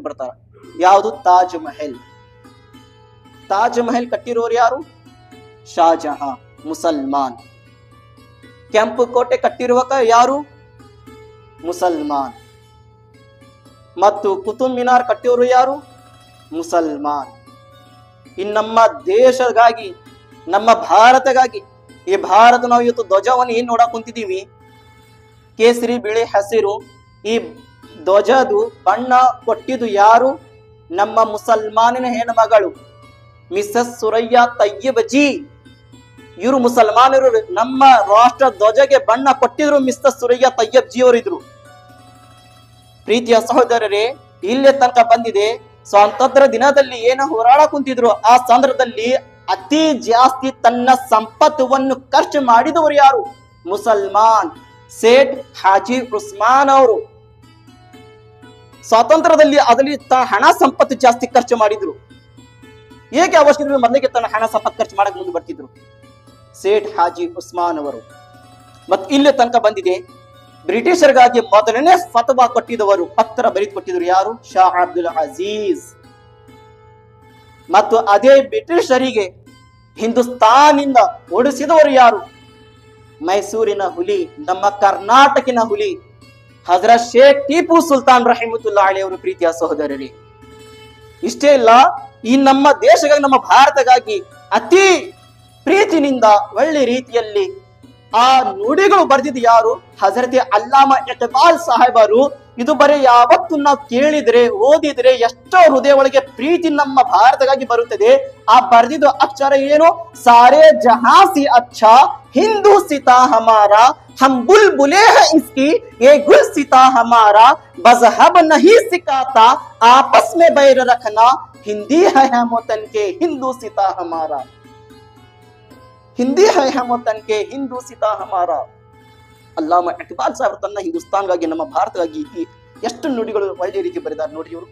ಬರ್ತಾರ. ಯಾವುದು? ತಾಜ್ ಮಹಲ್. ತಾಜ್ ಮಹಲ್ ಕಟ್ಟಿರೋರು ಯಾರು? ಶಾಜಹಾನ್, ಮುಸಲ್ಮಾನ್. ಕೆಂಪು ಕೋಟೆ ಕಟ್ಟಿರುವಕ ಯಾರು? ಮುಸಲ್ಮಾನ್. ಮತ್ತು ಕುತುಬ್ ಮಿನಾರ್ ಕಟ್ಟಿರೋರು ಯಾರು? ಮುಸಲ್ಮಾನ್. ನಮ್ಮ ದೇಶಗಾಗಿ, ನಮ್ಮ ಭಾರತಗಾಗಿ, ಈ ಭಾರತ ನಾವು ಇವತ್ತು ಧ್ವಜವನ್ನು ಏನ್ ನೋಡಕ್ ಕುಂತಿದೀವಿ, ಕೇಸರಿ ಬಿಳಿ ಹಸಿರು, ಈ ಧ್ವಜದು ಬಣ್ಣ ಕೊಟ್ಟಿದ್ದು ಯಾರು? ನಮ್ಮ ಮುಸಲ್ಮಾನಿನ ಹೆಣ್ಮಗಳು ಮಿಸಸ್ ಸುರಯ್ಯ ತಯ್ಯಬ್ ಜಿ. ಇವರು ಮುಸಲ್ಮಾನರು. ನಮ್ಮ ರಾಷ್ಟ್ರ ಧ್ವಜಗೆ ಬಣ್ಣ ಕೊಟ್ಟಿದ್ರು ಮಿಸಸ್ ಸುರಯ್ಯ ತಯ್ಯಬ್ ಜಿ ಅವರಿದ್ರು. ಪ್ರೀತಿಯ ಸಹೋದರರೇ, ಇಲ್ಲೇ ತನಕ ಬಂದಿದೆ. ಸ್ವಾತಂತ್ರ್ಯ ದಿನದಲ್ಲಿ ಏನ ಹೋರಾಡ ಕುಂತಿದ್ರು, ಆ ಸಂದರ್ಭದಲ್ಲಿ ಅತಿ ಜಾಸ್ತಿ ತನ್ನ ಸಂಪತ್ತನ್ನು ಖರ್ಚು ಮಾಡಿದವರು ಯಾರು? ಮುಸಲ್ಮಾನ್. ಸೇಠ್ ಹಾಜಿ ಉಸ್ಮಾನ್ ಅವರು ಸ್ವಾತಂತ್ರ್ಯದಲ್ಲಿ ಅದರಲ್ಲಿ ಹಣ ಸಂಪತ್ತು ಜಾಸ್ತಿ ಖರ್ಚು ಮಾಡಿದ್ರು. ಏಕೆ ಅವಶ್ಯಕತೆ ಮೊದಲಿಗೆ ತನ್ನ ಹಣ ಸಂಪತ್ತು ಖರ್ಚು ಮಾಡಕ್ ಮುಂದೆ ಬರ್ತಿದ್ರು ಸೇಠ್ ಹಾಜಿ ಉಸ್ಮಾನ್ ಅವರು. ಮತ್ತು ಇಲ್ಲಿ ತನಕ ಬಂದಿದೆ, ಬ್ರಿಟಿಷರಿಗಾಗಿ ಮೊದಲನೇ ಫತವಾ ಕೊಟ್ಟಿದವರು, ಪತ್ರ ಬರೆದು ಕೊಟ್ಟಿದ್ರು ಯಾರು? ಶಾ ಅಬ್ದುಲ್ ಅಜೀಜ್. ಮತ್ತು ಅದೇ ಬ್ರಿಟಿಷರಿಗೆ ಹಿಂದೂಸ್ತಾನಿಂದ ಓಡಿಸಿದವರು ಯಾರು? ಮೈಸೂರಿನ ಹುಲಿ, ನಮ್ಮ ಕರ್ನಾಟಕಿನ ಹುಲಿ ಹಜರತ್ ಶೇಖ್ ಟಿಪ್ಪು ಸುಲ್ತಾನ್ ರಹಿಮತುಲ್ಲಾ ಅಲೈಹಿ ಅವರು. ಪ್ರೀತಿಯ ಸಹೋದರರೇ, ಇಷ್ಟೇ ಇಲ್ಲ, ಈ ನಮ್ಮ ದೇಶಗಾಗಿ, ನಮ್ಮ ಭಾರತಗಾಗಿ ಅತಿ ಪ್ರೀತಿನಿಂದ ಒಳ್ಳೆ ರೀತಿಯಲ್ಲಿ ಆ ನುಡಿಗಳು ಬರೆದಿದ್ದು ಯಾರು? ಹಜರತೆ ಅಲ್ಲಾಮಾ ಇಕ್ಬಾಲ್ ಸಾಹೇಬರು. ಇದು ಬರೀ ಯಾವತ್ತು ನಾವು ಕೇಳಿದ್ರೆ, ಓದಿದ್ರೆ ಎಷ್ಟೋ ಹೃದಯ ಒಳಗೆ ಪ್ರೀತಿ ನಮ್ಮ ಭಾರತಗಾಗಿ ಬರುತ್ತದೆ. ಆ ಬರೆದಿದ್ದು ಅಕ್ಷರ ಏನು? ಸಾರೇ ಜಹಾಂ ಸಿ ಅಚ್ಚಾ ಹಿಂದೂ ಸಿತಾ ಹಮಾರಾ, ಹಮ್ ಬುಲ್ಬುಲೆ ಹೈ ಇಸ್ಕಿ ಯೇ ಗುಲ್ ಸಿತಾ ಹಮಾರಾ, ಮಜಹಬ್ ನಹೀ ಸಿಖಾತಾ आपस में बैर रखना, हिंदी है हम वतन के हिंदू सिता हमारा. ಹಿಂದಿ ಹೈ ಹಮ್ ವತನ್ ಕೆ ಹಿಂದೂ ಸಿತಾ ಹಮಾರಾ. ಅಲ್ಲಾಮಾ ಇಕ್ಬಾಲ್ ಸಾಹೇಬ್ ತನ್ನ ಹಿಂದೂಸ್ತಾನ್ಗಾಗಿ, ನಮ್ಮ ಭಾರತವಾಗಿ ಎಷ್ಟು ನುಡಿಗಳು ಒಳ್ಳೆ ರೀತಿ ಬರೆದಾರೆ ನೋಡಿ ಇವರು.